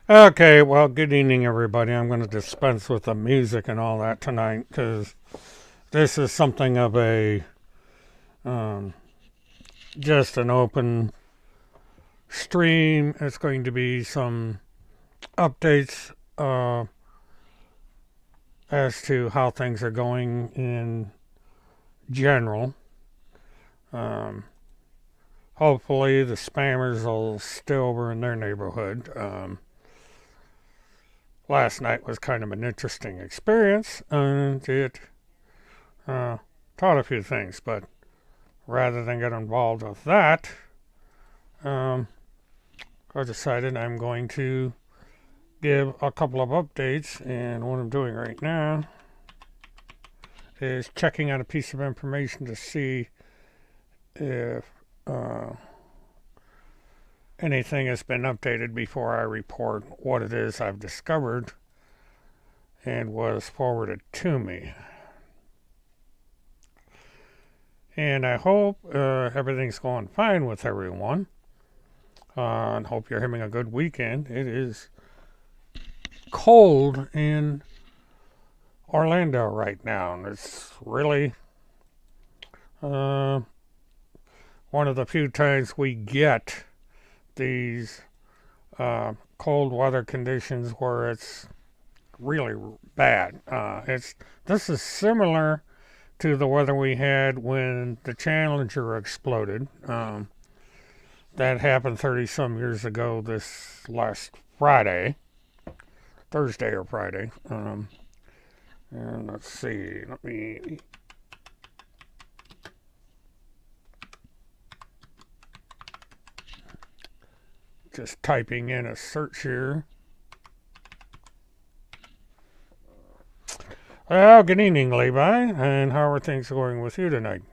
Okay, well, good evening, everybody. I'm going to dispense with the music and all that tonight because this is something of a um, just an open stream. It's going to be some updates as to how things are going in general. Um, Hopefully, the spammers will stay over in their neighborhood. Last night was kind of an interesting experience, and it uh, taught a few things, but rather than get involved with that, um, I decided I'm going to give a couple of updates. And what I'm doing right now is checking out a piece of information to see if uh, anything has been updated before I report what it is I've discovered and was forwarded to me. And I hope everything's going fine with everyone. And hope you're having a good weekend. It is cold in Orlando right now, and it's really uh, one of the few times we get these cold weather conditions where it's really bad. It's This is similar to the weather we had when the Challenger exploded. That happened 30 some years ago this last Friday, Thursday or Friday. And let's see, let me just typing in a search here. Well, good evening, Levi, and how are things going with you tonight?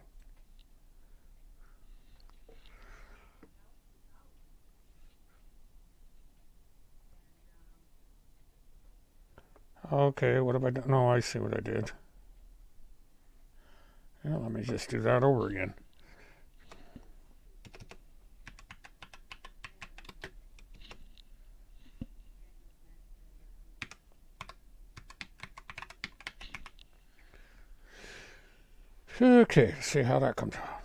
Okay, what have I done? No, I see what I did. Yeah, let me just do that over again. Okay, see how that comes out.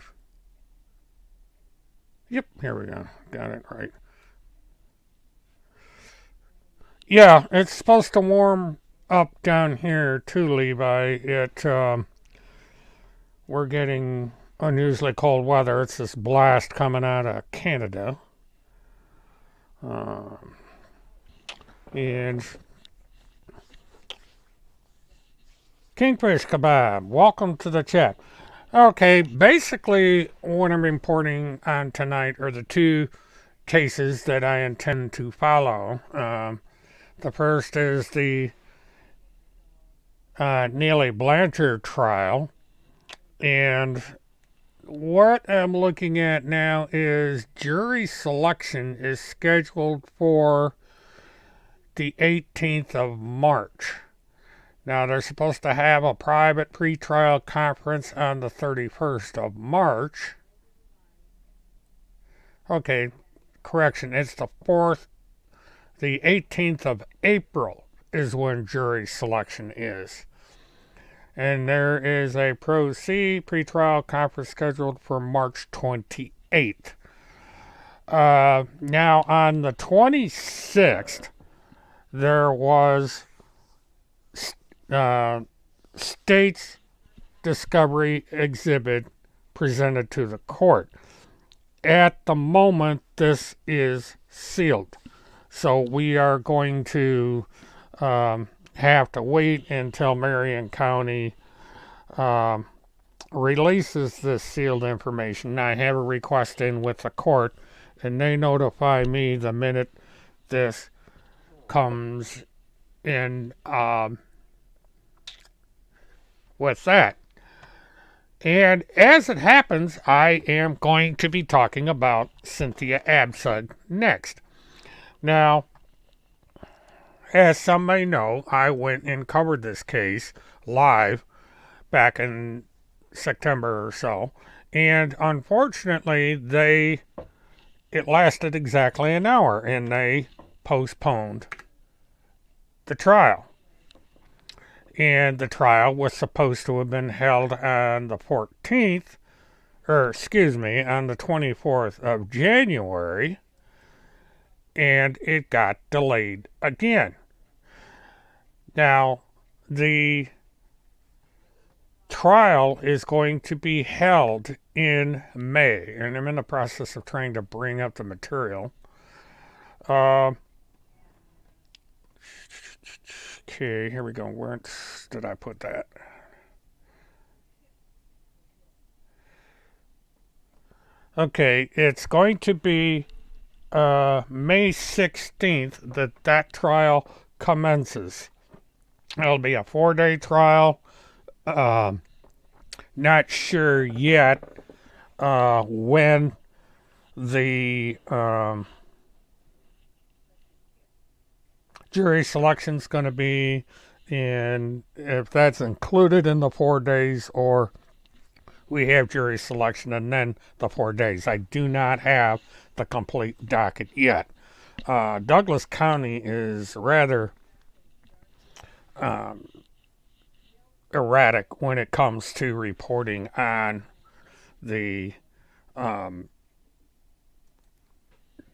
Yep, here we go. Got it right. Yeah, it's supposed to warm up down here too, Levi. We're getting unusually cold weather. It's this blast coming out of Canada. Um, and Kingfish Kebab, welcome to the chat. Okay, basically, what I'm reporting on tonight are the two cases that I intend to follow. The first is the Neely Blanchard trial, and what I'm looking at now is jury selection is scheduled for the 18th of March. Now, they're supposed to have a private pretrial conference on the 31st of March. Okay, correction, it's the 4th, the 18th of April is when jury selection is. And there is a Pro C pretrial conference scheduled for March 28th. Now, on the 26th, there was state's discovery exhibit presented to the court. At the moment, this is sealed. So we are going to have to wait until Marion County releases this sealed information. I have a request in with the court, and they notify me the minute this comes in with that. And as it happens, I am going to be talking about Cynthia Absud next. Now, as some may know, I went and covered this case live back in September or so, and unfortunately, it lasted exactly an hour, and they postponed the trial. And the trial was supposed to have been held on the 14th, or excuse me, on the 24th of January, and it got delayed again. Now, the trial is going to be held in May, and I'm in the process of trying to bring up the material. Okay, here we go. Where did I put that? Okay, it's going to be May 16th that trial commences. It'll be a 4-day trial. Not sure yet when the jury selection's going to be, and if that's included in the 4 days, or we have jury selection and then the 4 days. I do not have the complete docket yet. Douglas County is rather erratic when it comes to reporting on the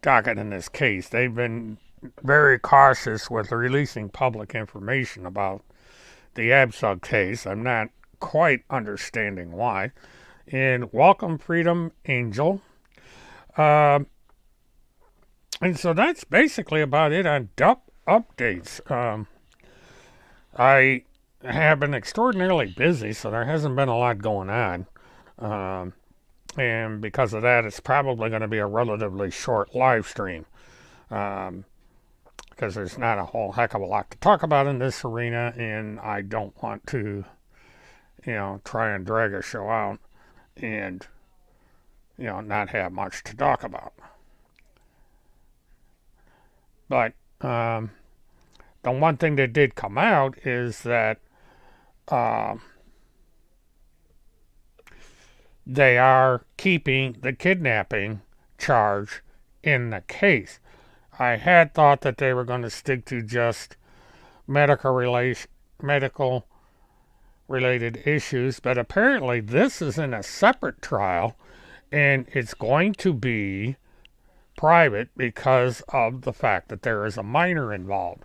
docket in this case. They've been very cautious with releasing public information about the Absug case. I'm not quite understanding why. And welcome, Freedom Angel. And so that's basically about it on updates. I have been extraordinarily busy, so there hasn't been a lot going on. And because of that, it's probably going to be a relatively short live stream. Because there's not a whole heck of a lot to talk about in this arena, and I don't want to, try and drag a show out and, not have much to talk about. But the one thing that did come out is that they are keeping the kidnapping charge in the case. I had thought that they were going to stick to just medical related issues, but apparently this is in a separate trial, and it's going to be private because of the fact that there is a minor involved.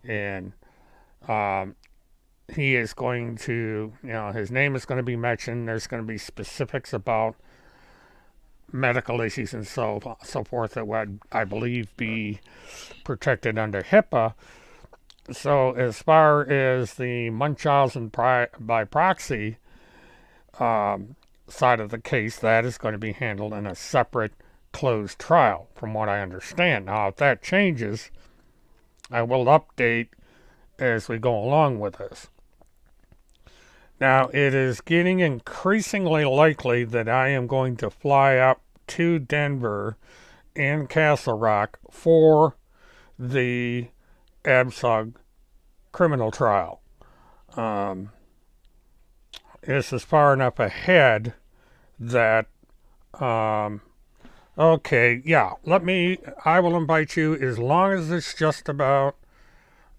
And he is going to, his name is going to be mentioned. There's going to be specifics about medical issues and so forth that would, I believe, be protected under HIPAA. So as far as the Munchausen by proxy side of the case, that is going to be handled in a separate closed trial, from what I understand. Now, if that changes, I will update as we go along with this. Now, it is getting increasingly likely that I am going to fly up to Denver and Castle Rock for the Absug criminal trial. This is far enough ahead that okay, yeah, I will invite you as long as it's just about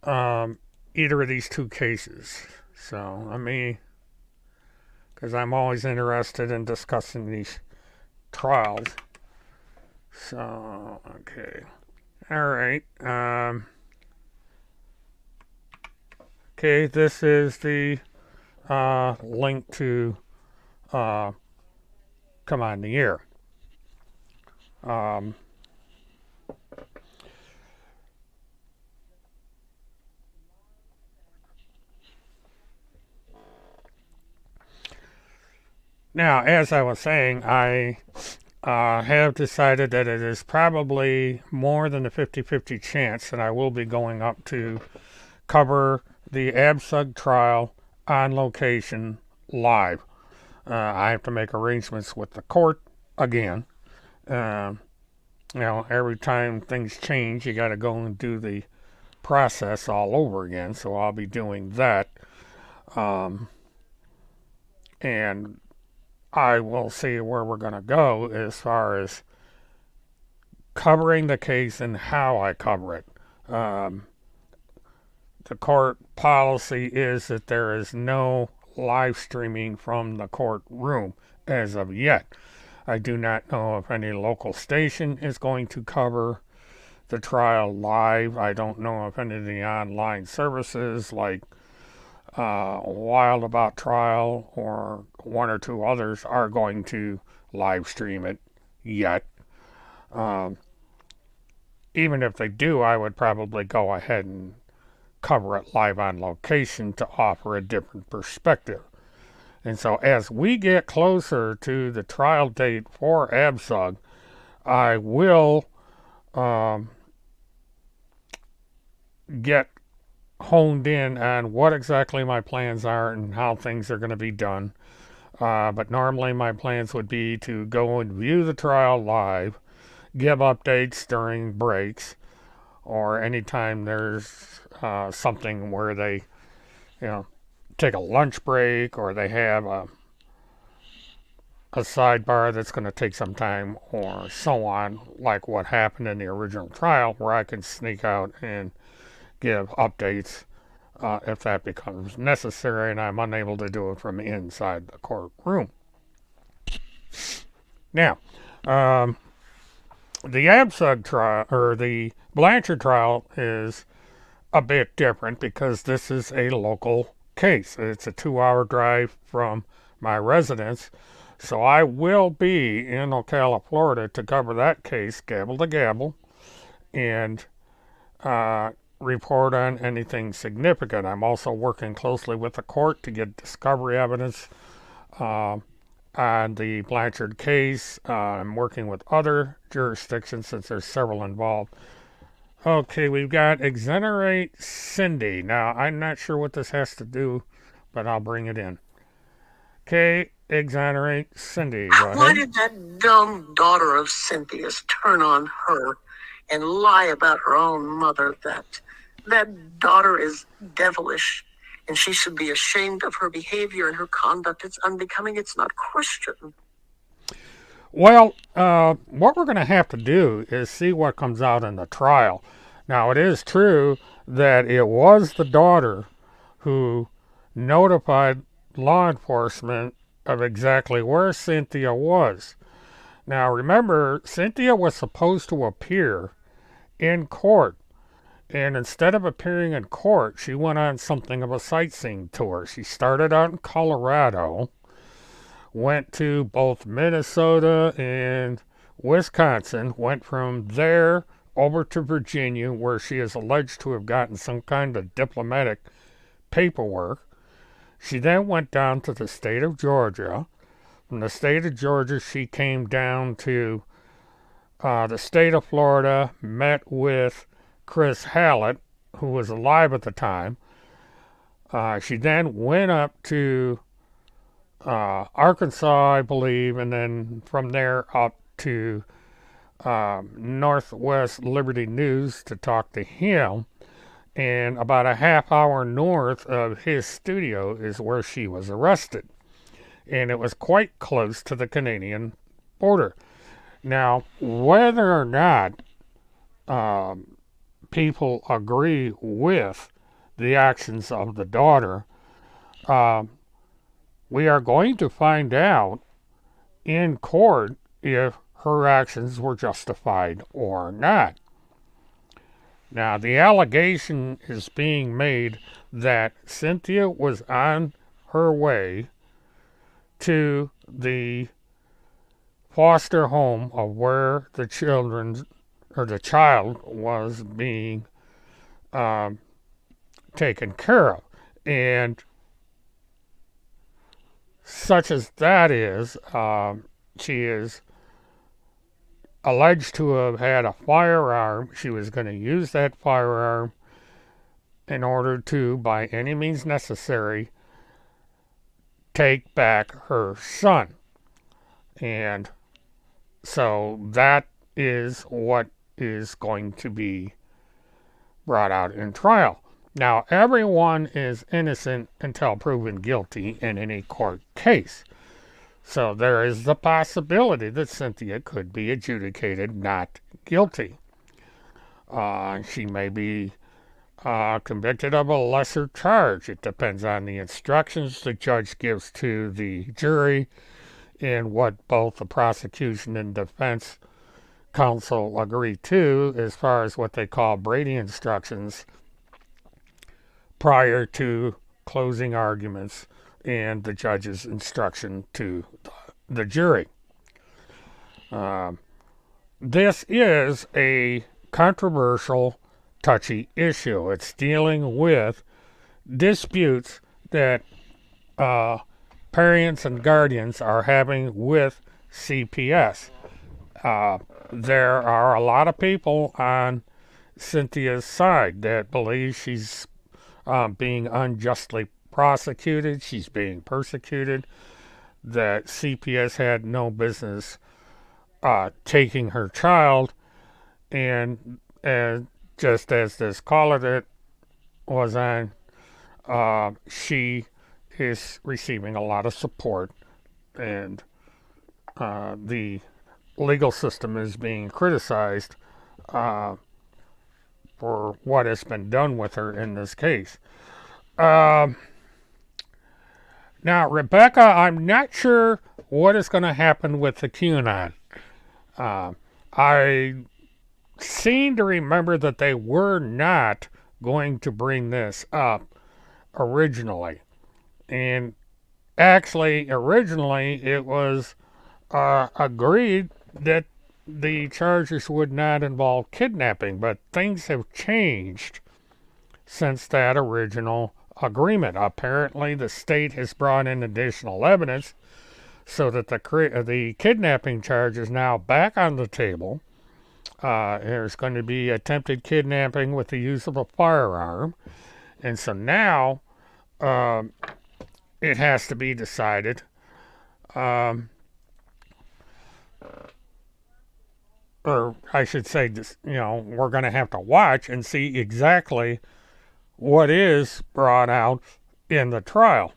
either of these two cases. So because I'm always interested in discussing these trials. So, okay. All right. Okay, this is the link to Come On the Air. Now, as I was saying, I have decided that it is probably more than a 50-50 chance that I will be going up to cover the Absug trial on location live. I have to make arrangements with the court again. Every time things change, you got to go and do the process all over again. So I'll be doing that. And I will see where we're going to go as far as covering the case and how I cover it. The court policy is that there is no live streaming from the courtroom as of yet. I do not know if any local station is going to cover the trial live. I don't know if any of the online services like Wild About Trial or one or two others are going to live stream it yet. Even if they do, I would probably go ahead and cover it live on location to offer a different perspective. And so as we get closer to the trial date for ABSUG, I will get honed in on what exactly my plans are and how things are going to be done. But normally my plans would be to go and view the trial live, give updates during breaks, or anytime there's something where they, take a lunch break or they have a sidebar that's going to take some time or so on, like what happened in the original trial, where I can sneak out and give updates if that becomes necessary and I'm unable to do it from inside the courtroom. Now, the ABSUG trial, or the Blanchard trial, is a bit different because this is a local case. It's a 2-hour drive from my residence, so I will be in Ocala, Florida to cover that case gavel to gavel and report on anything significant. I'm also working closely with the court to get discovery evidence on the Blanchard case. I'm working with other jurisdictions since there's several involved. Okay, we've got exonerate Cindy. Now, I'm not sure what this has to do, but I'll bring it in. Okay, exonerate Cindy. Go ahead. Why did that dumb daughter of Cynthia's turn on her and lie about her own mother? That daughter is devilish, and she should be ashamed of her behavior and her conduct. It's unbecoming. It's not Christian. Well, what we're going to have to do is see what comes out in the trial. Now, it is true that it was the daughter who notified law enforcement of exactly where Cynthia was. Now, remember, Cynthia was supposed to appear in court. And instead of appearing in court, she went on something of a sightseeing tour. She started out in Colorado, went to both Minnesota and Wisconsin, went from there over to Virginia, where she is alleged to have gotten some kind of diplomatic paperwork. She then went down to the state of Georgia. From the state of Georgia, she came down to the state of Florida, met with Chris Hallett, who was alive at the time. She then went up to Arkansas, I believe, and then from there up to Northwest Liberty News to talk to him. And about a half hour north of his studio is where she was arrested. And it was quite close to the Canadian border. Now, whether or not people agree with the actions of the daughter, we are going to find out in court if her actions were justified or not. Now, the allegation is being made that Cynthia was on her way to the foster home of where the child was being taken care of. And such as that is, she is alleged to have had a firearm. She was going to use that firearm in order to, by any means necessary, take back her son. And so that is what is going to be brought out in trial. Now, everyone is innocent until proven guilty in any court case. So there is the possibility that Cynthia could be adjudicated not guilty. She may be convicted of a lesser charge. It depends on the instructions the judge gives to the jury and what both the prosecution and defense counsel agree to as far as what they call Brady instructions prior to closing arguments and the judge's instruction to the jury. This is a controversial, touchy issue. It's dealing with disputes that parents and guardians are having with CPS. There are a lot of people on Cynthia's side that believe she's being unjustly prosecuted, she's being persecuted, that CPS had no business taking her child, and just as this caller that was on, she is receiving a lot of support, and the legal system is being criticized for what has been done with her in this case. Now, Rebecca, I'm not sure what is going to happen with the QAnon. I seem to remember that they were not going to bring this up originally. And actually, originally, it was agreed that the charges would not involve kidnapping, but things have changed since that original agreement. Apparently, the state has brought in additional evidence so that the kidnapping charge is now back on the table. There's going to be attempted kidnapping with the use of a firearm. And so now it has to be decided or I should say, we're going to have to watch and see exactly what is brought out in the trial.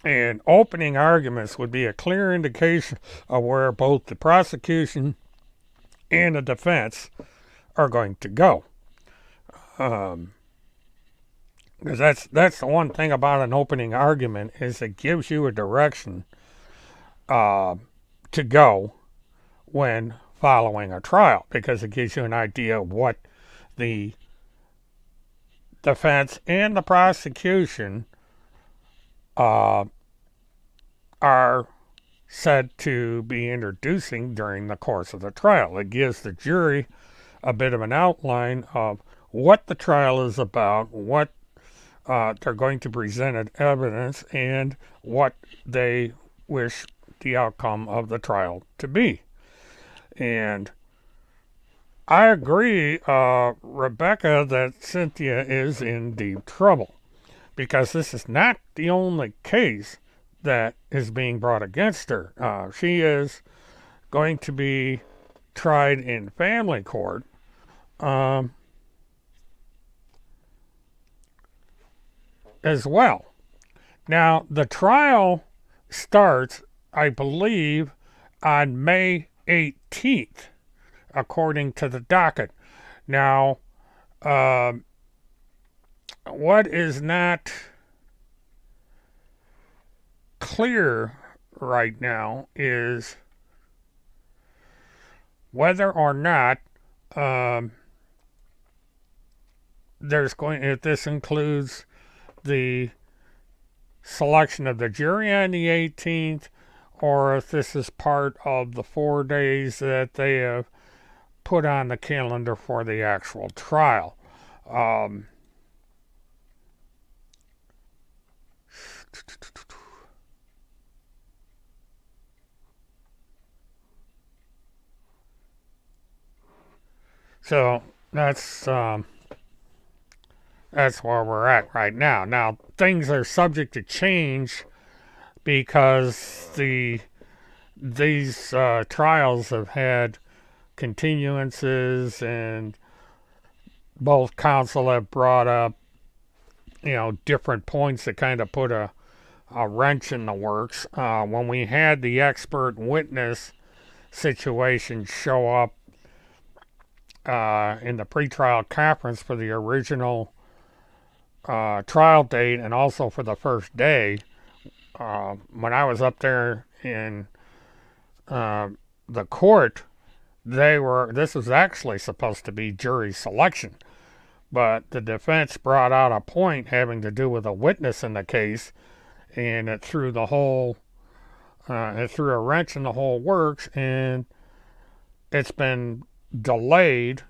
And opening arguments would be a clear indication of where both the prosecution and the defense are going to go. Because that's the one thing about an opening argument is it gives you a direction to go when following a trial, because it gives you an idea of what the defense and the prosecution are said to be introducing during the course of the trial. It gives the jury a bit of an outline of what the trial is about, what they're going to present as evidence, and what they wish the outcome of the trial to be. And I agree, Rebecca, that Cynthia is in deep trouble, because this is not the only case that is being brought against her. She is going to be tried in family court as well. Now, the trial starts, I believe, on May 18th, according to the docket. Now, what is not clear right now is whether or not if this includes the selection of the jury on the 18th, or if this is part of the 4 days that they have put on the calendar for the actual trial. So that's where we're at right now. Now, things are subject to change because these trials have had continuances, and both counsel have brought up different points that kind of put a a wrench in the works. When we had the expert witness situation show up in the pretrial conference for the original trial date and also for the first day, when I was up there in the court, this was actually supposed to be jury selection, but the defense brought out a point having to do with a witness in the case, and it threw a wrench in the whole works, and it's been delayed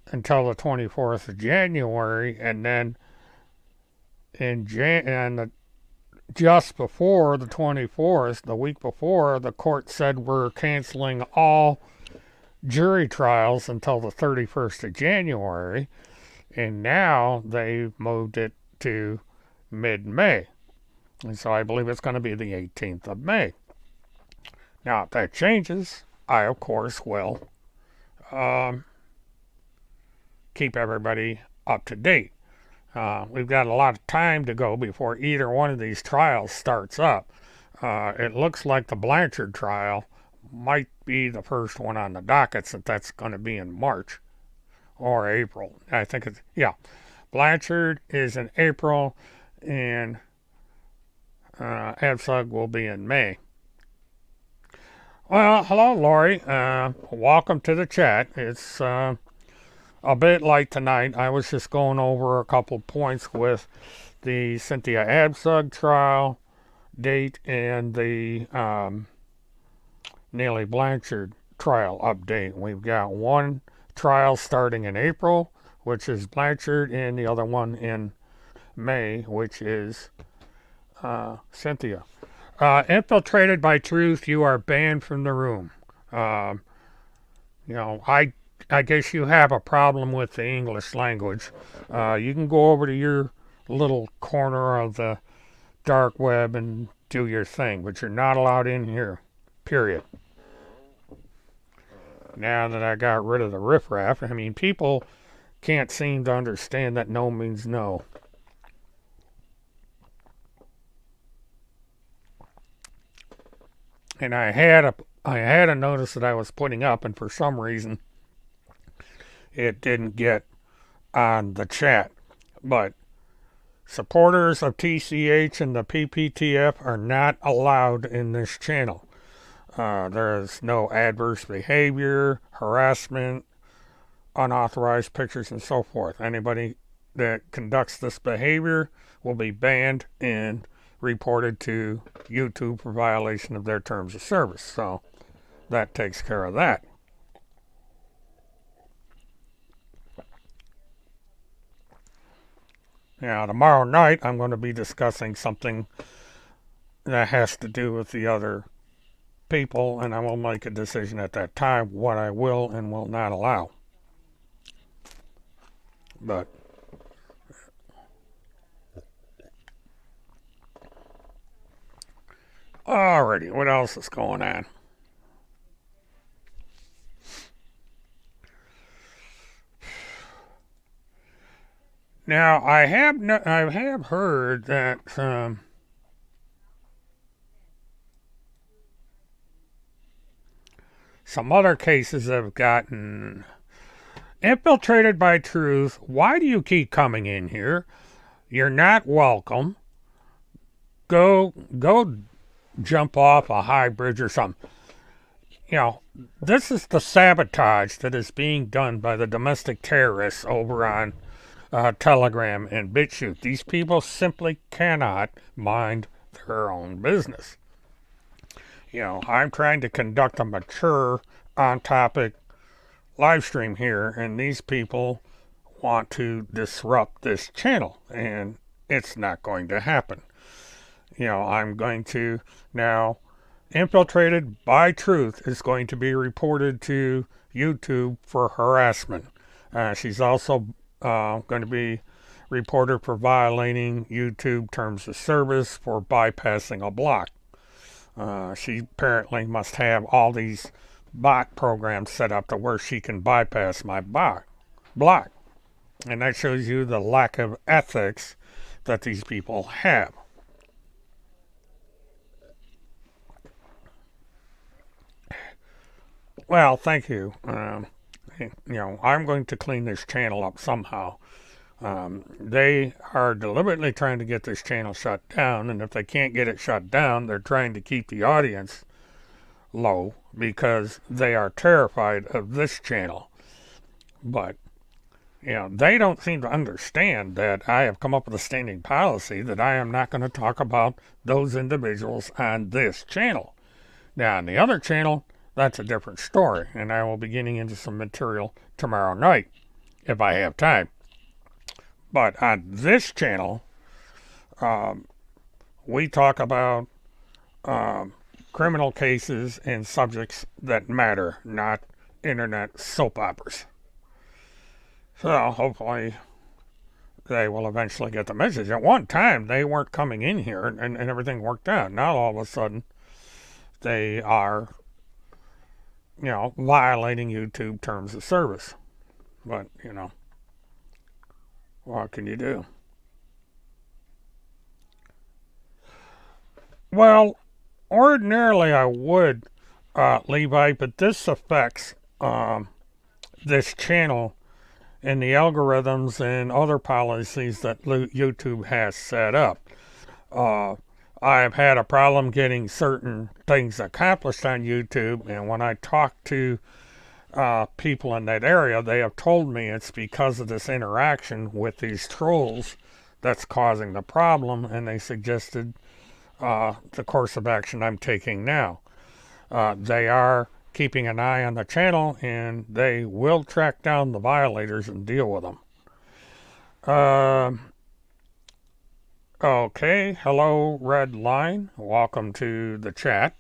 until the 24th of January, and then just before the 24th, the week before, the court said we're canceling all jury trials until the 31st of January, and now they've moved it to mid-May. And so I believe it's going to be the 18th of May. Now, if that changes, I, of course, will keep everybody up to date. We've got a lot of time to go before either one of these trials starts up. It looks like the Blanchard trial might be the first one on the docket, since that's going to be in March or April. I think it's, yeah. Blanchard is in April, and ABSUG will be in May. Well, hello, Lori. Welcome to the chat. It's a bit late tonight. I was just going over a couple points with the Cynthia ABSUG trial date and the Neely Blanchard trial update. We've got one trial starting in April, which is Blanchard, and the other one in May, which is Cynthia. Infiltrated by truth, you are banned from the room. I guess you have a problem with the English language. You can go over to your little corner of the dark web and do your thing, but you're not allowed in here, period. Now that I got rid of the riffraff, I mean, people can't seem to understand that no means no. And I had a notice that I was putting up, and for some reason it didn't get on the chat. But supporters of TCH and the PPTF are not allowed in this channel. There is no adverse behavior, harassment, unauthorized pictures, and so forth. Anybody that conducts this behavior will be banned and reported to YouTube for violation of their terms of service. So that takes care of that. Now, tomorrow night, I'm going to be discussing something that has to do with the other people, and I will make a decision at that time what I will and will not allow. But alrighty, what else is going on? Now, I have heard that some other cases have gotten infiltrated by truth. Why do you keep coming in here? You're not welcome. Go jump off a high bridge or something. This is the sabotage that is being done by the domestic terrorists over on Telegram and BitChute. These people simply cannot mind their own business. I'm trying to conduct a mature, on-topic live stream here, and these people want to disrupt this channel, and it's not going to happen. I'm going to now, infiltrated by truth is going to be reported to YouTube for harassment. She's also going to be reported for violating YouTube terms of service for bypassing a block. She apparently must have all these bot programs set up to where she can bypass my block. And that shows you the lack of ethics that these people have. Well, thank you. I'm going to clean this channel up somehow. They are deliberately trying to get this channel shut down, and if they can't get it shut down, they're trying to keep the audience low because they are terrified of this channel. But they don't seem to understand that I have come up with a standing policy that I am not going to talk about those individuals on this channel. Now, on the other channel, that's a different story, and I will be getting into some material tomorrow night if I have time. But on this channel, we talk about criminal cases and subjects that matter, not internet soap operas. So hopefully they will eventually get the message. At one time, they weren't coming in here and everything worked out. Now all of a sudden, they are, violating YouTube terms of service. But, what can you do? Well, ordinarily I would, Levi, but this affects this channel and the algorithms and other policies that YouTube has set up. I've had a problem getting certain things accomplished on YouTube, and when I talk to people in that area, they have told me it's because of this interaction with these trolls that's causing the problem, and they suggested the course of action I'm taking now. They are keeping an eye on the channel, and they will track down the violators and deal with them. Okay, hello, Red Line. Welcome to the chat.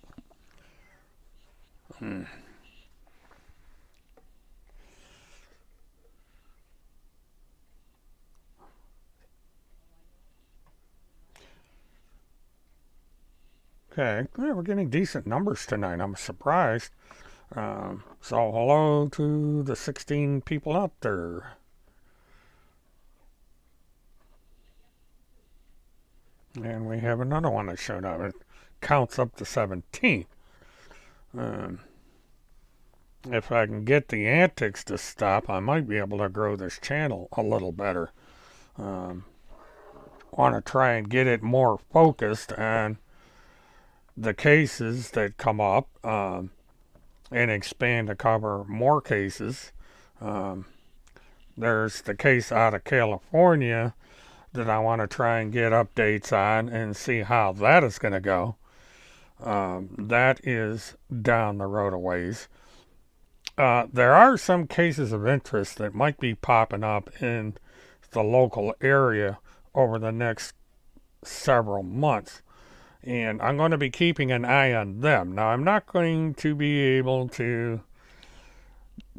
Okay, yeah, we're getting decent numbers tonight. I'm surprised. So hello to the 16 people out there. And we have another one that showed up. It counts up to 17. If I can get the antics to stop, I might be able to grow this channel a little better. Want to try and get it more focused on the cases that come up and expand to cover more cases. There's the case out of California that I want to try and get updates on and see how that is going to go. That is down the road a ways. There are some cases of interest that might be popping up in the local area over the next several months, and I'm going to be keeping an eye on them. Now, I'm not going to be able to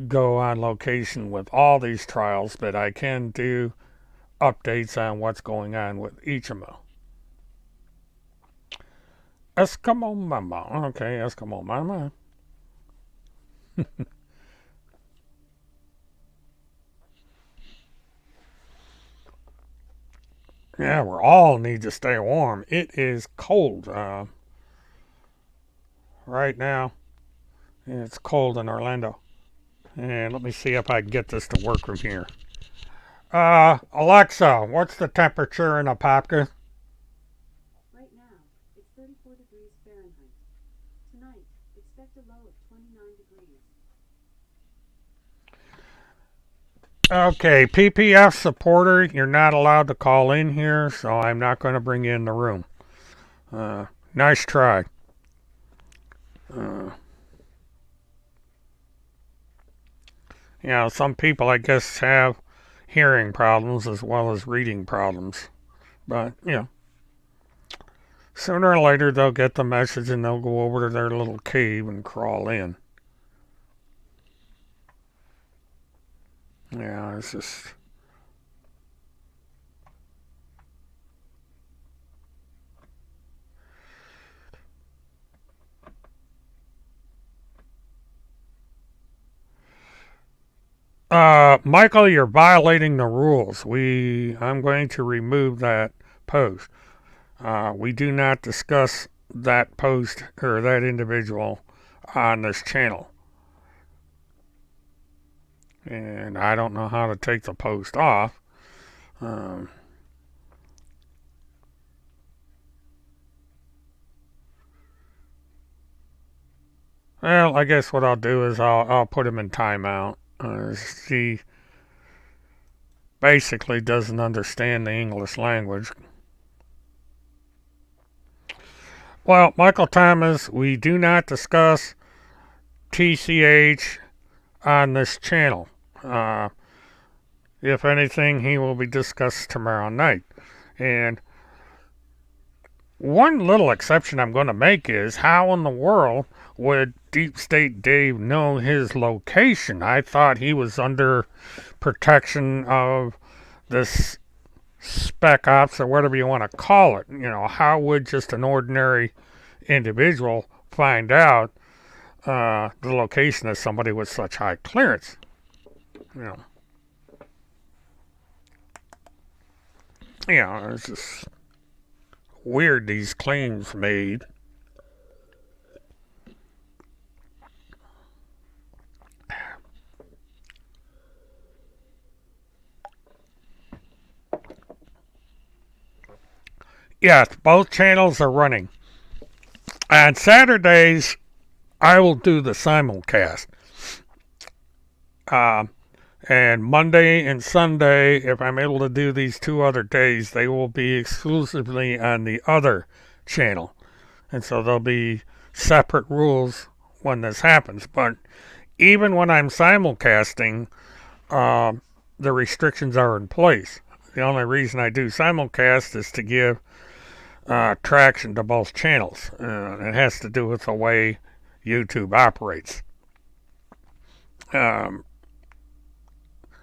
go on location with all these trials, but I can do updates on what's going on with each of them. Eskimo Mama. Okay, Eskimo Mama. Yeah, we all need to stay warm. It is cold right now. It's cold in Orlando. And let me see if I can get this to work from here. Alexa, what's the temperature in Apopka? Right now, it's 34 degrees Fahrenheit. Tonight, expect a low of 29 degrees. Okay, PPF supporter, you're not allowed to call in here, so I'm not going to bring you in the room. Nice try. Some people, I guess, have hearing problems as well as reading problems. But, sooner or later they'll get the message and they'll go over to their little cave and crawl in. Yeah, it's just... Michael, you're violating the rules. I'm going to remove that post. We do not discuss that post or that individual on this channel. and I don't know how to take the post off. Um, well, I guess what I'll do is I'll put him in timeout. He basically doesn't understand the English language. Well, Michael Thomas, we do not discuss TCH on this channel. Uh, if anything, he will be discussed tomorrow night. And one little exception I'm going to make is how in the world would Deep State Dave know his location? I thought he was under protection of this spec ops or whatever you want to call it. You know, how would just an ordinary individual find out the location of somebody with such high clearance? You know, it's just weird these claims made. Yes, both channels are running. On Saturdays, I will do the simulcast. And Monday and Sunday, if I'm able to do these 2 other days, they will be exclusively on the other channel. And so there'll be separate rules when this happens. But even when I'm simulcasting, the restrictions are in place. The only reason I do simulcast is to give traction to both channels. It has to do with the way YouTube operates.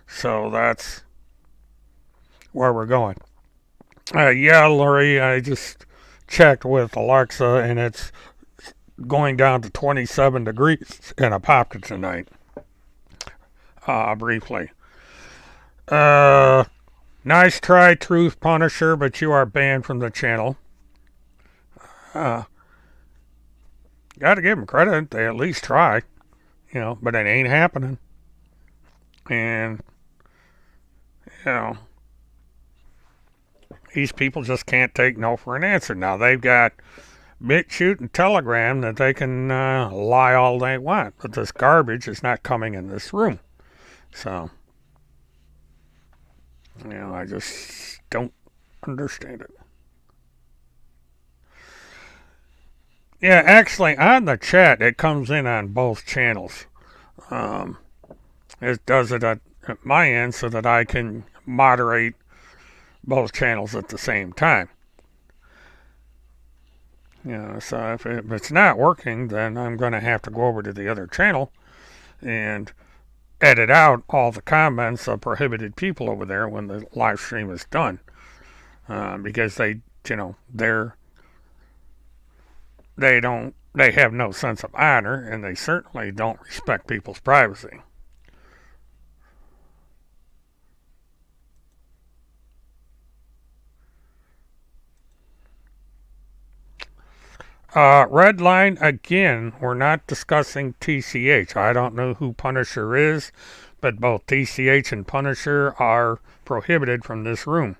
So that's where we're going. Yeah, Lori, I just checked with Alexa, and it's going down to 27 degrees in Apopka tonight. Briefly. Nice try, Truth Punisher, but you are banned from the channel. Gotta give them credit. They at least try. But it ain't happening. And, these people just can't take no for an answer. Now, they've got BitChute and Telegram that they can lie all they want, but this garbage is not coming in this room. So, I just don't understand it. Yeah, actually, on the chat, it comes in on both channels. It does it at my end so that I can moderate both channels at the same time. So if it's not working, then I'm going to have to go over to the other channel and edit out all the comments of prohibited people over there when the live stream is done. Because they have no sense of honor, and they certainly don't respect people's privacy. Red line again, we're not discussing TCH. I don't know who Punisher is, but both TCH and Punisher are prohibited from this room.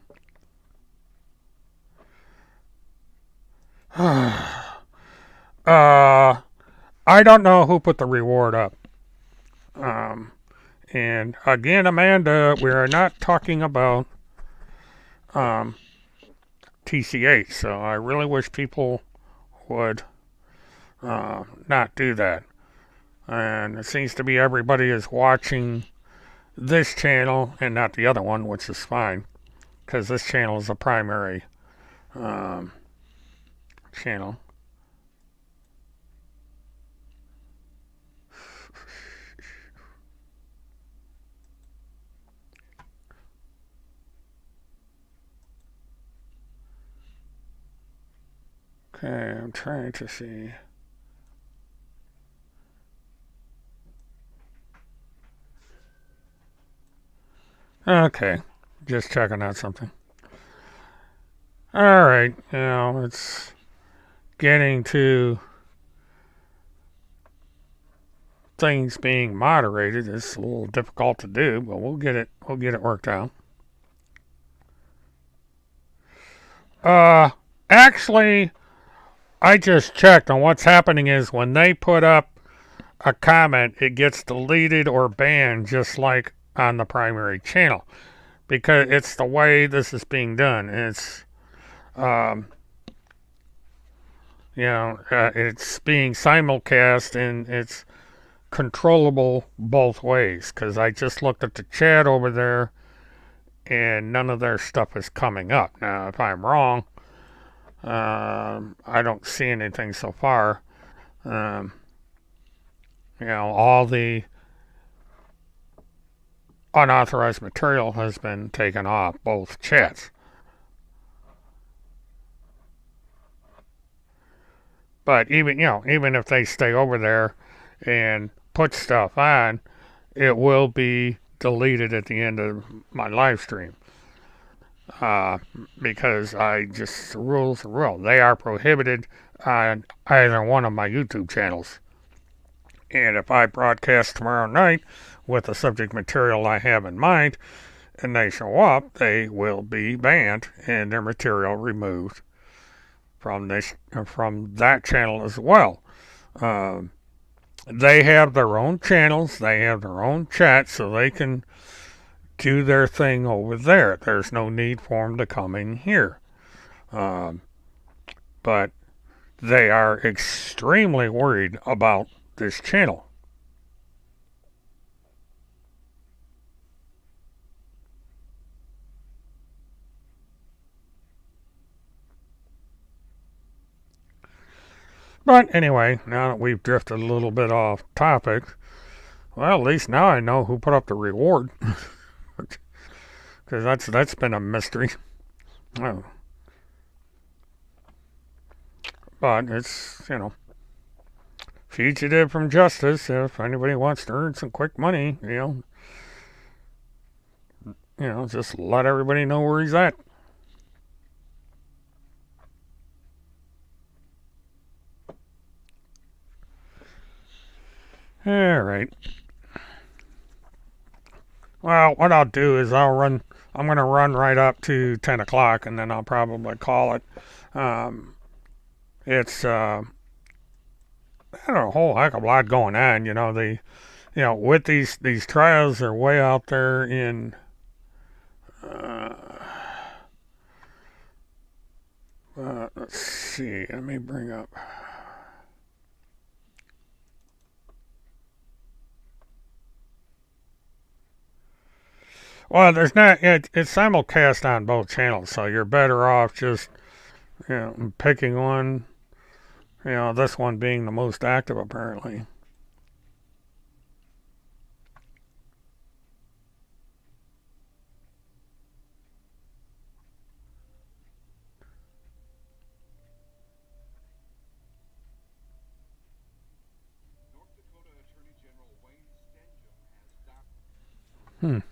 I don't know who put the reward up. And again, Amanda, we are not talking about TCH, so I really wish people would not do that. And it seems to be everybody is watching this channel and not the other one, which is fine, because this channel is the primary channel. Okay, I'm trying to see. Okay, just checking out something. Alright, it's getting to things being moderated. It's a little difficult to do, but we'll get it worked out. Actually, I just checked, and what's happening is when they put up a comment, it gets deleted or banned just like on the primary channel, because it's the way this is being done. It's it's being simulcast, and it's controllable both ways, because I just looked at the chat over there and none of their stuff is coming up. Now, if I'm wrong, I don't see anything so far. All the unauthorized material has been taken off both chats. But even if they stay over there and put stuff on, it will be deleted at the end of my live stream. Because the rules are rule. They are prohibited on either one of my YouTube channels. And if I broadcast tomorrow night with the subject material I have in mind, and they show up, they will be banned and their material removed from that channel as well. They have their own channels, they have their own chat, so they can do their thing over there. There's no need for them to come in here. But they are extremely worried about this channel. But anyway, now that we've drifted a little bit off topic, well, at least now I know who put up the reward. Because that's been a mystery. Oh. But it's, fugitive from justice. If anybody wants to earn some quick money, just let everybody know where he's at. All right. Well, what I'll do is I'm going to run right up to 10 o'clock, and then I'll probably call it. It's, I don't know, a whole heck of a lot going on. With these trials are way out there in, let's see, let me bring up. Well, there's not. It's simulcast on both channels, so you're better off just, picking one. This one being the most active, apparently. North Dakota Attorney General Wayne Stenjum has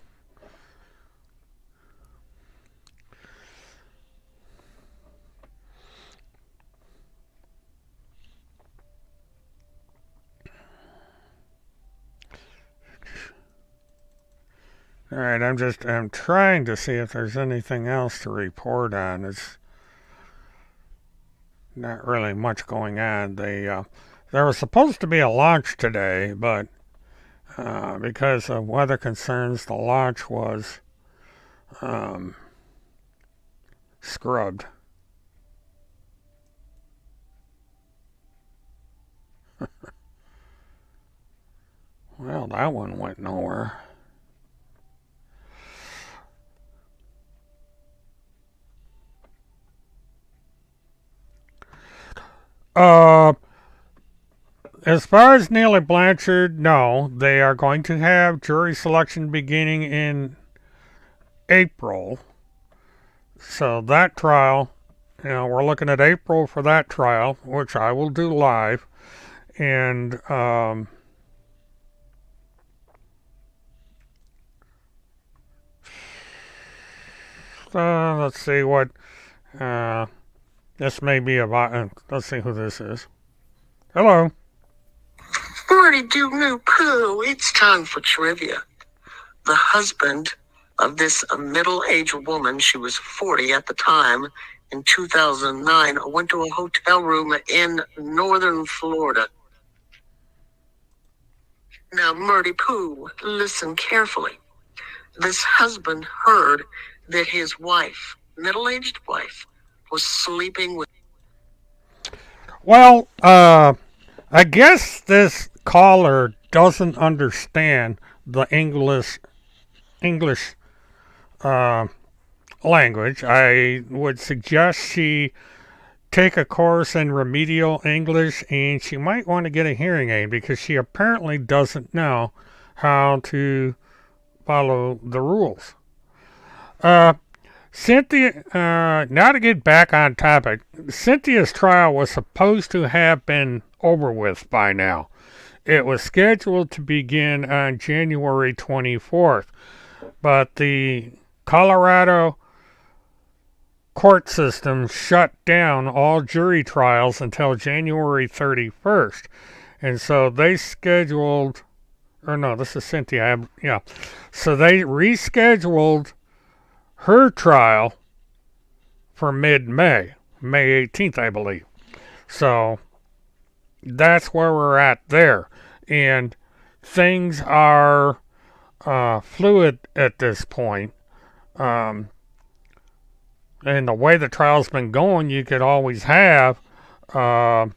All right, I'm trying to see if there's anything else to report on. It's not really much going on. There was supposed to be a launch today, but because of weather concerns, the launch was scrubbed. Well, that one went nowhere. As far as Neely Blanchard, no. They are going to have jury selection beginning in April. So that trial, we're looking at April for that trial, which I will do live. And let's see what this may be about. Let's see who this is. Hello. Murdy do new poo. It's time for trivia. The husband of this middle-aged woman, she was 40 at the time, in 2009, went to a hotel room in northern Florida. Now, Murdy Poo, listen carefully. This husband heard that his wife, middle-aged wife, was sleeping with. Well, I guess this caller doesn't understand the English language. I would suggest she take a course in remedial English, and she might want to get a hearing aid because she apparently doesn't know how to follow the rules. Cynthia, now to get back on topic, Cynthia's trial was supposed to have been over with by now. It was scheduled to begin on January 24th, but the Colorado court system shut down all jury trials until January 31st. And so they scheduled, or no, this is Cynthia, yeah. So they rescheduled her trial for mid-May, May 18th, I believe. So that's where we're at there. And things are fluid at this point. And the way the trial's been going, you could always have another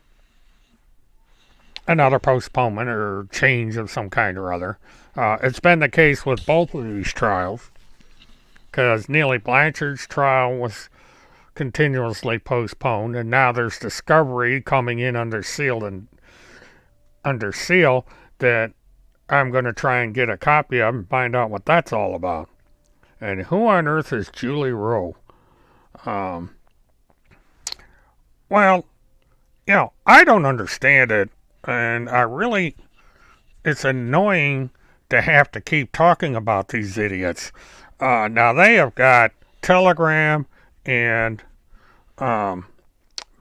postponement or change of some kind or other. It's been the case with both of these trials, because Neely Blanchard's trial was continuously postponed, and now there's discovery coming in under seal that I'm going to try and get a copy of and find out what that's all about. And who on earth is Julie Rowe? Well, I don't understand it, and it's annoying to have to keep talking about these idiots. Now they have got Telegram and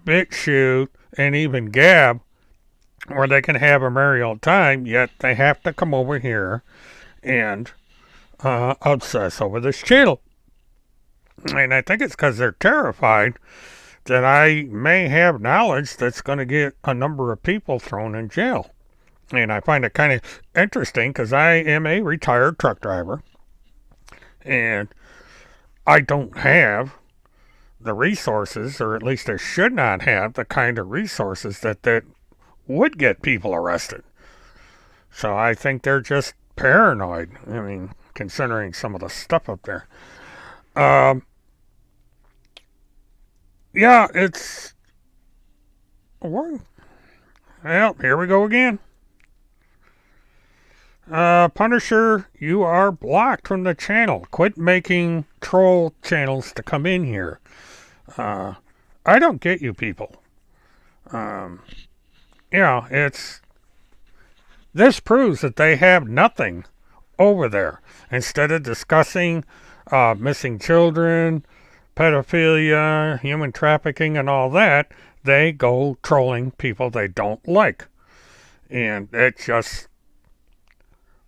BitChute and even Gab, where they can have a merry old time, yet they have to come over here and obsess over this channel. And I think it's because they're terrified that I may have knowledge that's going to get a number of people thrown in jail. And I find it kind of interesting because I am a retired truck driver, and I don't have the resources, or at least I should not have the kind of resources that would get people arrested. So I think they're just paranoid. I mean, considering some of the stuff up there. Yeah, well, here we go again. Punisher, you are blocked from the channel. Quit making troll channels to come in here. I don't get you people. This proves that they have nothing over there. Instead of discussing missing children, pedophilia, human trafficking, and all that, they go trolling people they don't like. And it's just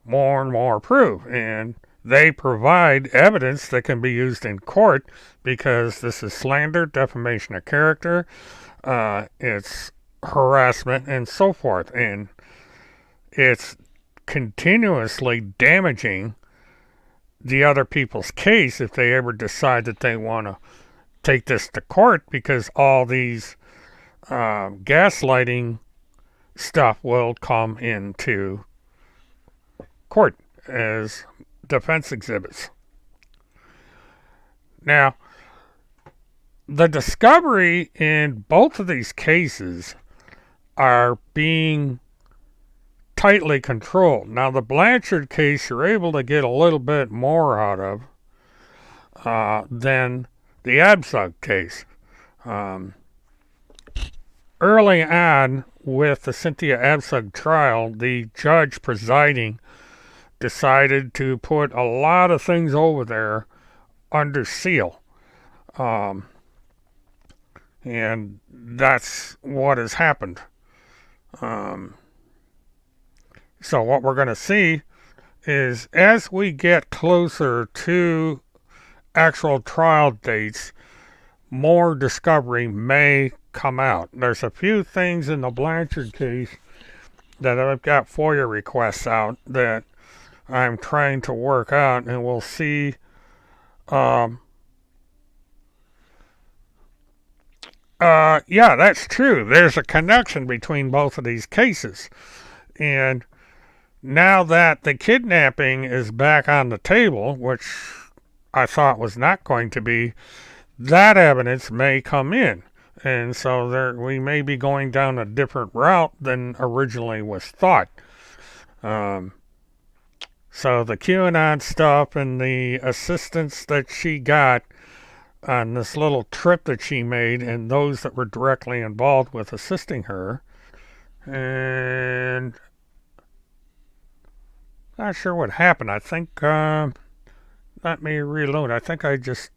more and more proof. And they provide evidence that can be used in court because this is slander, defamation of character, it's harassment, and so forth. And it's continuously damaging the other people's case if they ever decide that they want to take this to court, because all these gaslighting stuff will come into court as defense exhibits. Now, the discovery in both of these cases are being tightly controlled. Now, the Blanchard case you're able to get a little bit more out of than the Abzug case. Early on with the Cynthia Abzug trial, the judge presiding decided to put a lot of things over there under seal. And that's what has happened. So what we're going to see is as we get closer to actual trial dates, more discovery may come out. There's a few things in the Blanchard case that I've got FOIA requests out that I'm trying to work out, and we'll see. Um, yeah, that's true. There's a connection between both of these cases. And now that the kidnapping is back on the table, which I thought was not going to be, that evidence may come in. And so we may be going down a different route than originally was thought. Um, so the QAnon stuff and the assistance that she got on this little trip that she made, and those that were directly involved with assisting her. And not sure what happened. I think, let me reload. I think I just.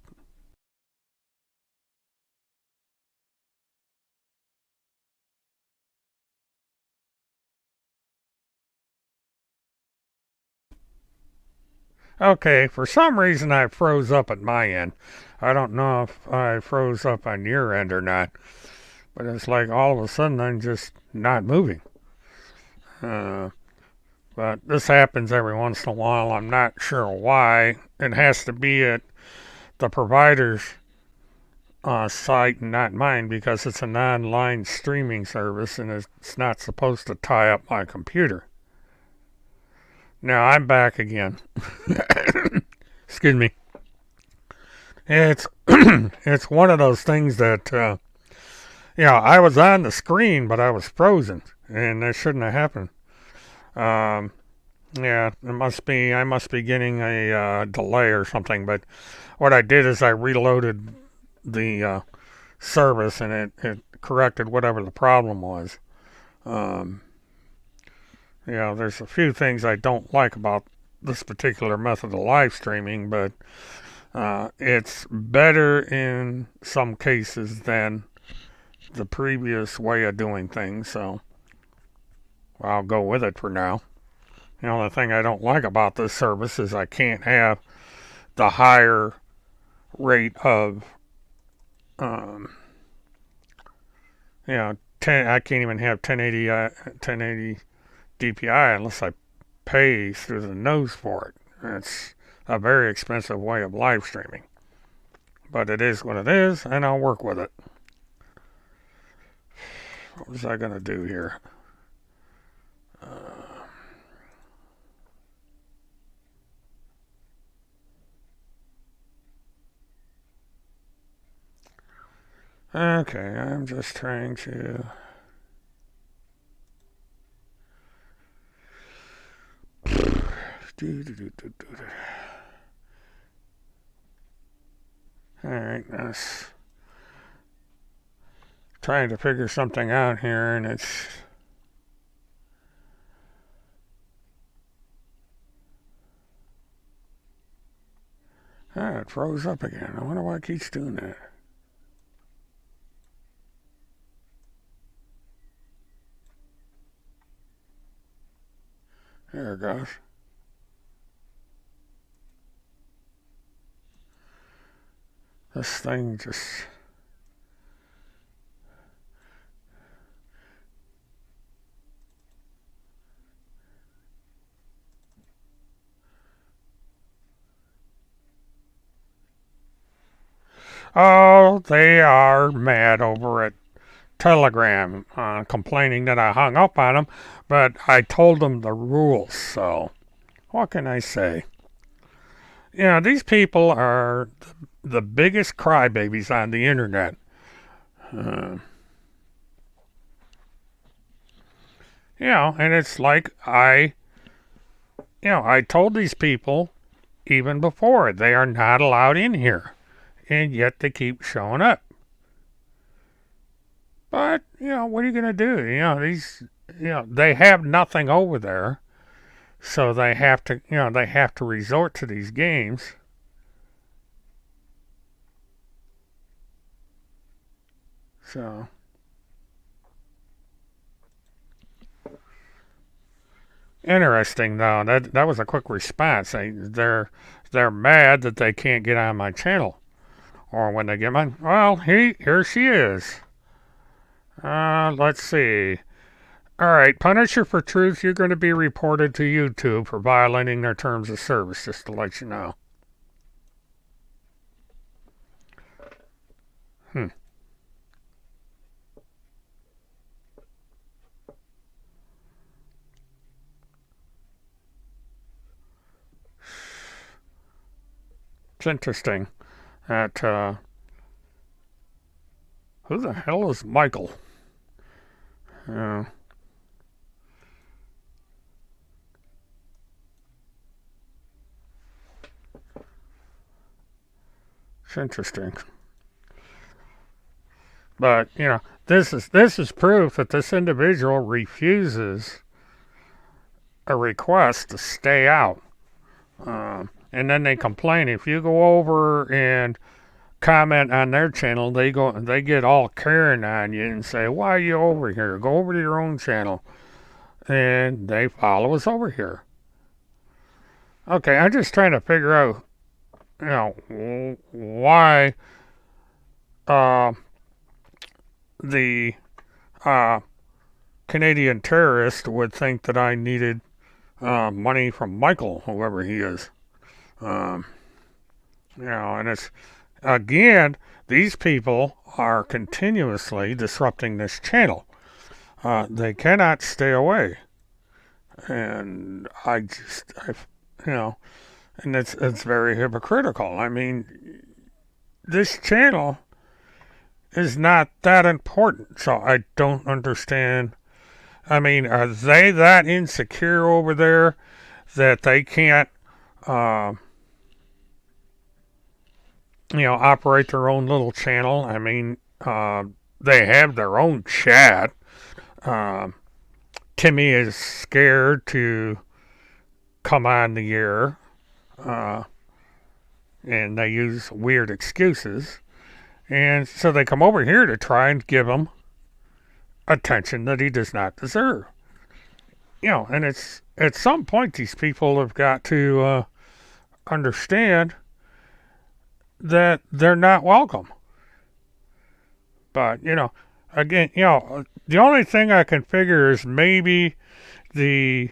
Okay, for some reason I froze up at my end. I don't know if I froze up on your end or not, but it's like all of a sudden I'm just not moving. Uh, but this happens every once in a while. I'm not sure why. It has to be at the provider's site and not mine because it's an online streaming service and it's not supposed to tie up my computer. Now I'm back again. Excuse me. It's it's one of those things that I was on the screen but I was frozen and that shouldn't have happened. Um, yeah, I must be getting a delay or something. But what I did is I reloaded the service and it corrected whatever the problem was. Um, there's a few things I don't like about this particular method of live streaming, but it's better in some cases than the previous way of doing things, so I'll go with it for now. The only thing I don't like about this service is I can't have the higher rate of, um, 10. I can't even have 1080 DPI unless I pay through the nose for it. It's a very expensive way of live streaming, but it is what it is, and I'll work with it. What was I gonna do here? Okay, I'm just trying to. Alright, that's trying to figure something out here, and it's. It froze up again. I wonder why it keeps doing that. There it goes. This thing just. Oh, they are mad over at Telegram, complaining that I hung up on them, but I told them the rules, so what can I say? These people are the biggest crybabies on the internet. Uh, and it's like I told these people even before they are not allowed in here, and yet they keep showing up. But what are you gonna do? They have nothing over there, so they have to resort to these games. So Interesting though. That was a quick response. They're mad that they can't get on my channel. Or when they get mine, well, here she is. Let's see. All right, Punisher for Truth, you're going to be reported to YouTube for violating their terms of service, just to let you know. Hmm. It's interesting that, who the hell is Michael? Uh, it's interesting. But, this is proof that this individual refuses a request to stay out. And then they complain. If you go over and comment on their channel, they get all Karen on you and say, "Why are you over here? Go over to your own channel." And they follow us over here. Okay, I'm just trying to figure out, why uh, the Canadian terrorist would think that I needed money from Michael, whoever he is. Um, and it's again, these people are continuously disrupting this channel. They cannot stay away, and and it's very hypocritical. I mean, this channel is not that important, so I don't understand. I mean, are they that insecure over there that they can't, uh, operate their own little channel? I mean, they have their own chat. Uh, Timmy is scared to come on the air, uh, and they use weird excuses. And so they come over here to try and give him attention that he does not deserve. And it's at some point these people have got to understand that they're not welcome. But, again, the only thing I can figure is maybe the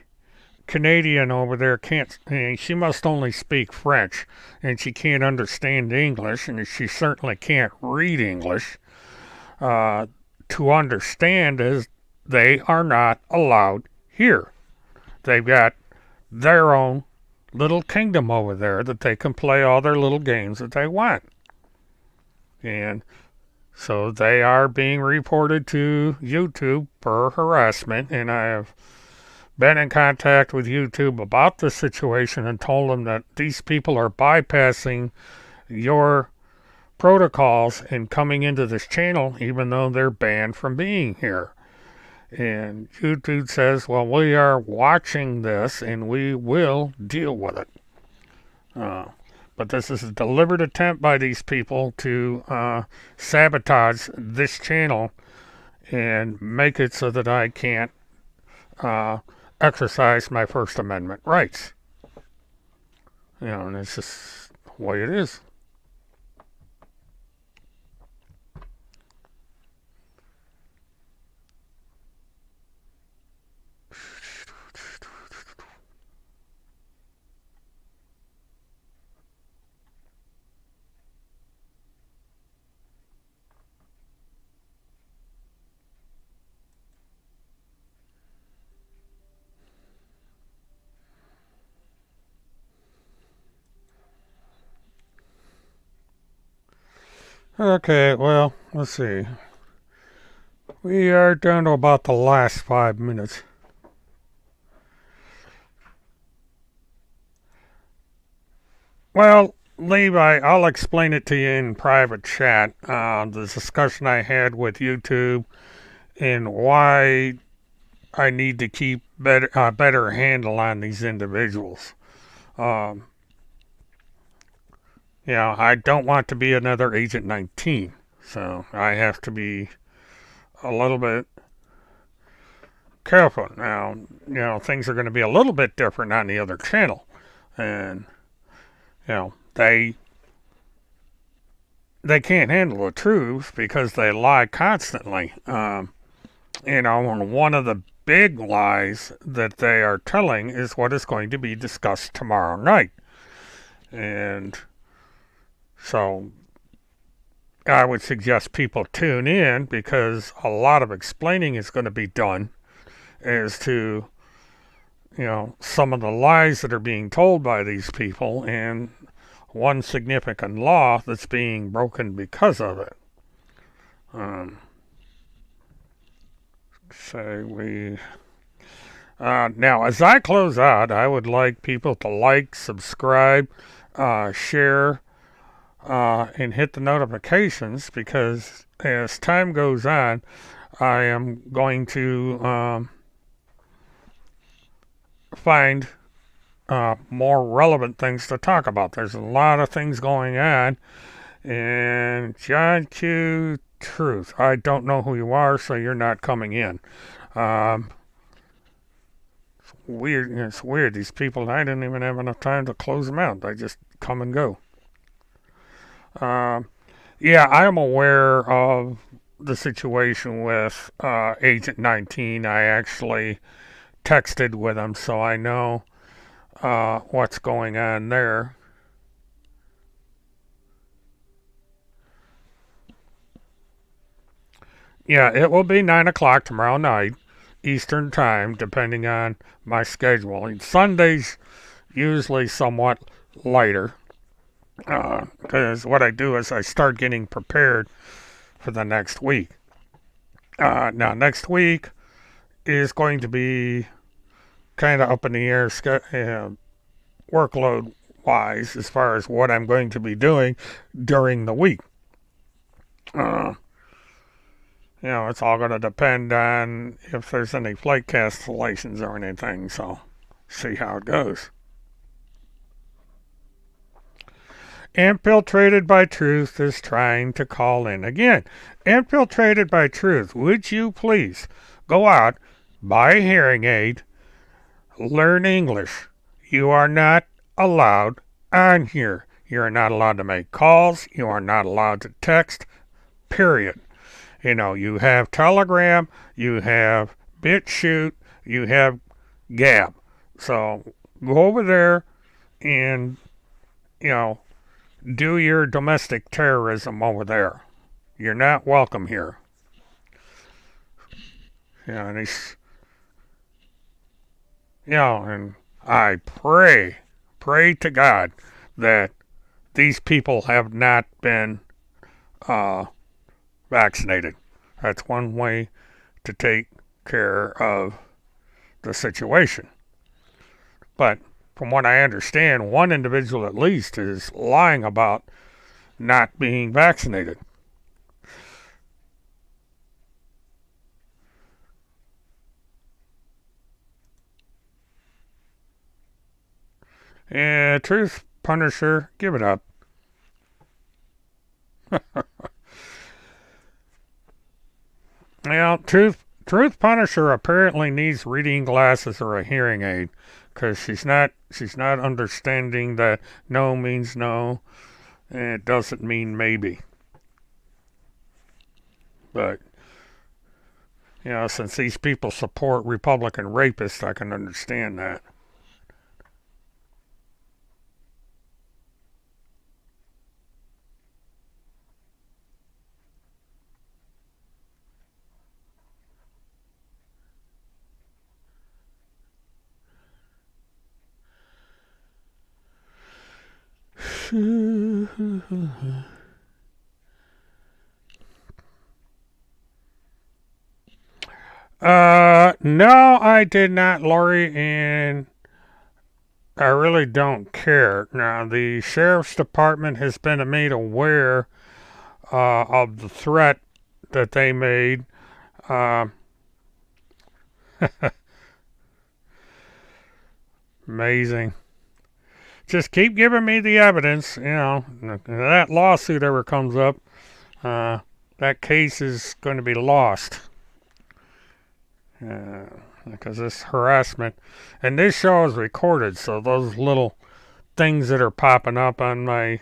Canadian over there can't, she must only speak French, and she can't understand English, and she certainly can't read English. To understand is they are not allowed here. They've got their own little kingdom over there that they can play all their little games that they want. And so they are being reported to YouTube for harassment, and I have been in contact with YouTube about the situation and told them that these people are bypassing your protocols and coming into this channel even though they're banned from being here. And YouTube says, well, we are watching this and we will deal with it. But this is a deliberate attempt by these people to sabotage this channel and make it so that I can't exercise my First Amendment rights. And it's just the way it is. Okay, well, let's see. We are down to about the last 5 minutes. Well, Levi, I'll explain it to you in private chat. The discussion I had with YouTube and why I need to keep better handle on these individuals. Um, I don't want to be another Agent 19, so I have to be a little bit careful. Now, things are going to be a little bit different on the other channel. And, they can't handle the truth because they lie constantly. And one of the big lies that they are telling is what is going to be discussed tomorrow night. And so I would suggest people tune in because a lot of explaining is going to be done as to, some of the lies that are being told by these people and one significant law that's being broken because of it. Now, as I close out, I would like people to like, subscribe, share, and hit the notifications because as time goes on, I am going to find more relevant things to talk about. There's a lot of things going on, and John Q. Truth, I don't know who you are, so you're not coming in. It's weird. It's weird. These people, I didn't even have enough time to close them out. They just come and go. Yeah, I am aware of the situation with Agent 19. I actually texted with him, so I know what's going on there. Yeah, it will be 9 o'clock tomorrow night, Eastern Time, depending on my schedule. And Sunday's usually somewhat lighter, because what I do is I start getting prepared for the next week. Now, next week is going to be kind of up in the air workload-wise as far as what I'm going to be doing during the week. It's all going to depend on if there's any flight cancellations or anything, so see how it goes. Infiltrated by Truth is trying to call in again. Infiltrated by Truth, would you please go out, buy a hearing aid, learn English. You are not allowed on here. You are not allowed to make calls. You are not allowed to text, period. You have Telegram, you have BitChute, you have Gab. So go over there and, do your domestic terrorism over there. You're not welcome here. And and I pray to God that these people have not been vaccinated. That's one way to take care of the situation. But from what I understand, one individual at least is lying about not being vaccinated. And Truth Punisher, give it up. Truth Punisher apparently needs reading glasses or a hearing aid because she's not understanding that no means no and it doesn't mean maybe. But since these people support Republican rapists, I can understand that. No, I did not, Lori, and I really don't care. Now, the Sheriff's Department has been made aware of the threat that they made. Amazing. Just keep giving me the evidence, if that lawsuit ever comes up, that case is going to be lost. because this harassment, and this show is recorded, so those little things that are popping up on my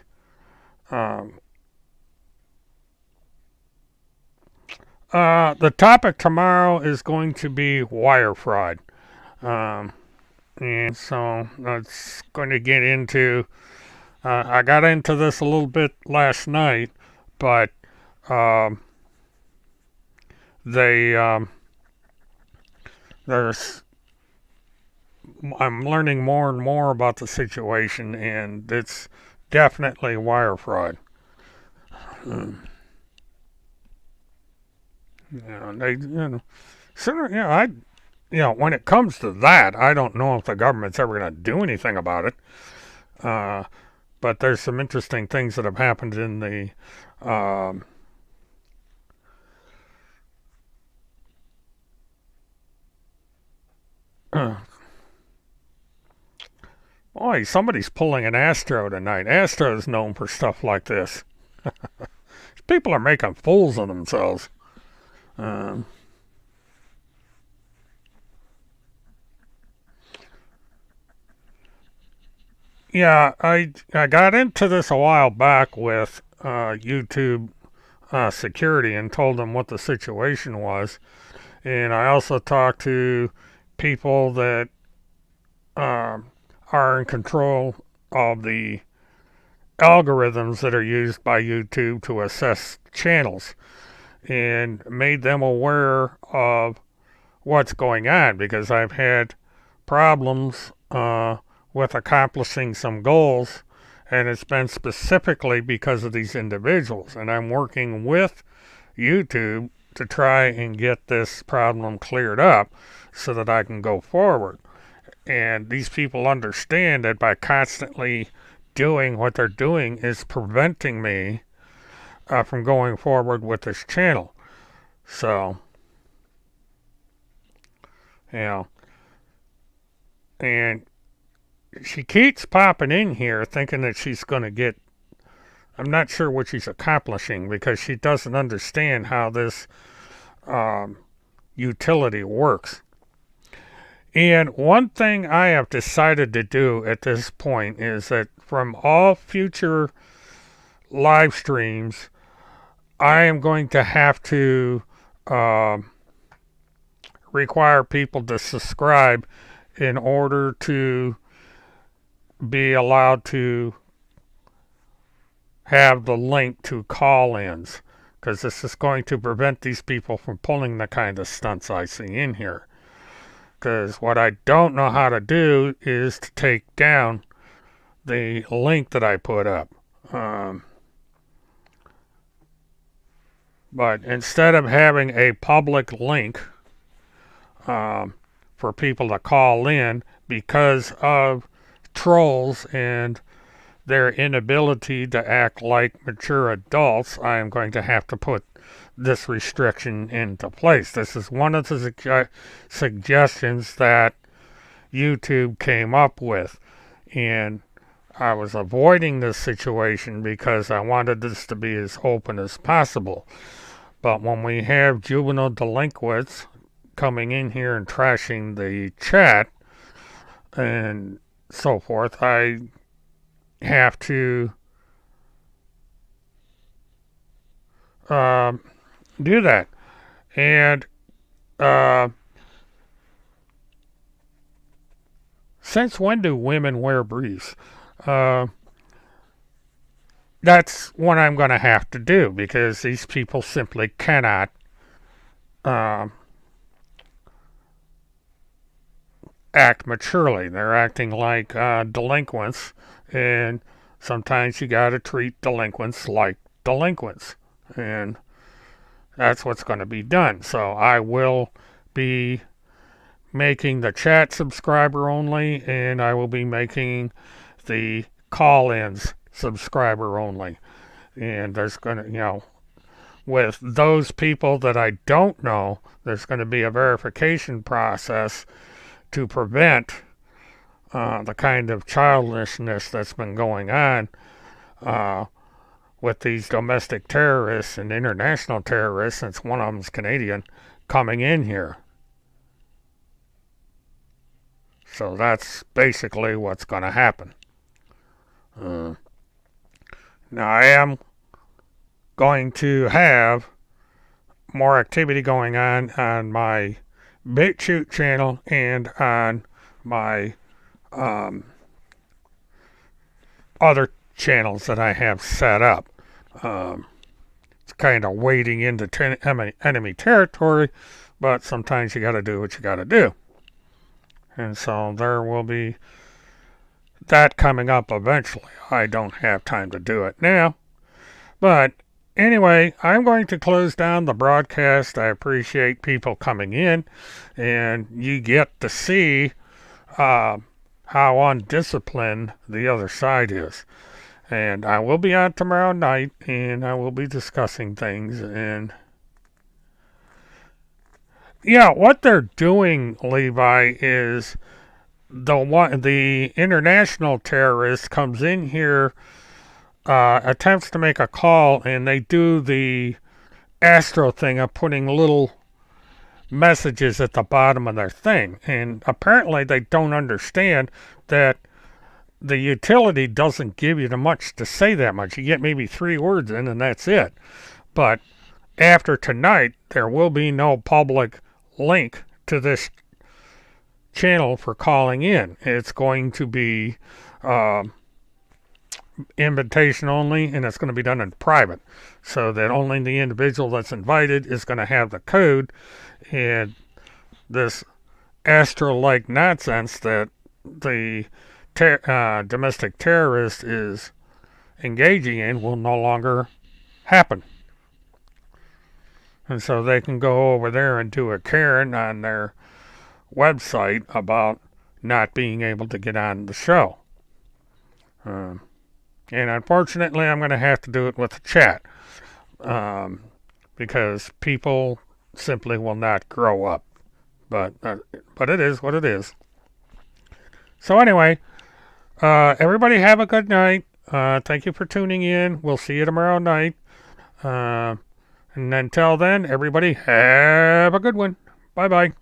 the topic tomorrow is going to be wire fraud. And so that's going to get into. I got into this a little bit last night, but they there's I'm learning more and more about the situation, and it's definitely wire fraud. Sooner, when it comes to that, I don't know if the government's ever going to do anything about it. But there's some interesting things that have happened in the boy, somebody's pulling an Astro tonight. Astro is known for stuff like this. People are making fools of themselves. Yeah, I got into this a while back with YouTube security and told them what the situation was. And I also talked to people that are in control of the algorithms that are used by YouTube to assess channels and made them aware of what's going on, because I've had problems with accomplishing some goals, and it's been specifically because of these individuals. And I'm working with YouTube to try and get this problem cleared up so that I can go forward. And these people understand that by constantly doing what they're doing is preventing me from going forward with this channel. So, and she keeps popping in here thinking that she's going to get. I'm not sure what she's accomplishing, because she doesn't understand how this utility works. And one thing I have decided to do at this point is that from all future live streams, I am going to have to require people to subscribe in order to be allowed to have the link to call-ins, because this is going to prevent these people from pulling the kind of stunts I see in here. Because what I don't know how to do is to take down the link that I put up. But instead of having a public link for people to call in, because of trolls and their inability to act like mature adults, I am going to have to put this restriction into place. This is one of the suggestions that YouTube came up with, and I was avoiding this situation because I wanted this to be as open as possible. But when we have juvenile delinquents coming in here and trashing the chat and so forth, I have to do that. And since when do women wear briefs? That's what I'm going to have to do, because these people simply cannot act maturely. They're acting like delinquents, and sometimes you got to treat delinquents like delinquents, and that's what's going to be done. So I will be making the chat subscriber only, and I will be making the call-ins subscriber only. And there's going to, with those people that I don't know, there's going to be a verification process to prevent the kind of childishness that's been going on with these domestic terrorists and international terrorists, since one of them's Canadian, coming in here. So that's basically what's going to happen. Uh, Now I am going to have more activity going on my BitChute channel and on my other channels that I have set up. Um, it's kind of wading into enemy territory, but sometimes you got to do what you got to do. And so there will be that coming up eventually. I don't have time to do it now. But anyway, I'm going to close down the broadcast. I appreciate people coming in, and you get to see how undisciplined the other side is. And I will be on tomorrow night, and I will be discussing things. And yeah, what they're doing, Levi, is the international terrorist comes in here, attempts to make a call, and they do the Astro thing of putting little messages at the bottom of their thing. And apparently they don't understand that the utility doesn't give you much to say that much. You get maybe 3 words in and that's it. But after tonight, there will be no public link to this channel for calling in. It's going to be invitation only, and it's going to be done in private, so that only the individual that's invited is going to have the code. And this Astro-like nonsense that the domestic terrorist is engaging in will no longer happen. And so they can go over there and do a Karen on their website about not being able to get on the show. And unfortunately, I'm going to have to do it with the chat, because people simply will not grow up. But it is what it is. So anyway, everybody have a good night. Thank you for tuning in. We'll see you tomorrow night. And until then, everybody have a good one. Bye-bye.